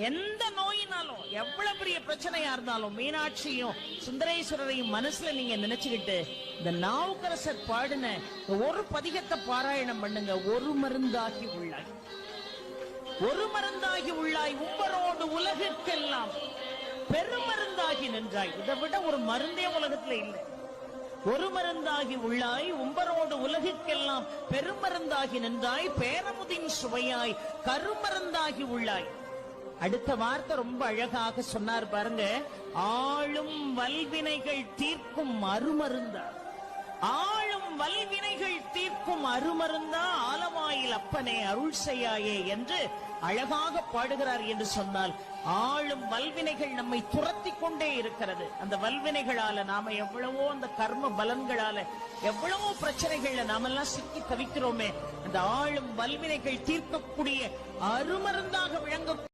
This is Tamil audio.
எந்த நோயினாலும் எவ்வளவு பெரிய பிரச்சனையா இருந்தாலும் மீனாட்சியும் சுந்தரேஸ்வரரையும் மனசுல நீங்க நினைச்சுக்கிட்டு இந்த நாவுக்கரசர் பாடின ஒரு பதிகத்தை பாராயணம் பண்ணுங்க. ஒரு மருந்தாகி உள்ளாய், ஒரு மருந்தாகி உள்ளாய், உம்பரோடு உலகுக்கெல்லாம் பெருமருந்தாகி நின்றாய். இதை விட ஒரு மருந்தே உலகத்துல இல்லை. ஒரு மருந்தாகி உள்ளாய், உம்பரோடு உலகுக்கெல்லாம் பெருமருந்தாகி நின்றாய், பேரமுதின் சுவையாய் கருமருந்தாகி உள்ளாய். அடுத்த வார்த்தை ரொம்ப அழகாக சொன்னார் பாருங்க. ஆளும் வல்வினைகள் தீர்க்கும் அருமருந்தா, ஆளும் வல்வினைகள் தீர்க்கும் அருமருந்தா, ஆலவாயில் அப்பனே அருள் செய்யாயே என்று அழகாக பாடுகிறார் என்று சொன்னால், ஆளும் வல்வினைகள் நம்மை துரத்தி கொண்டே இருக்கிறது. அந்த வல்வினைகளால நாம எவ்வளவோ, அந்த கர்ம பலன்களால எவ்வளவோ பிரச்சனைகள்ல நாமெல்லாம் சிக்கி தவிக்கிறோமே. அந்த ஆளும் வல்வினைகள் தீர்க்கக்கூடிய அருமருந்தாக விளங்க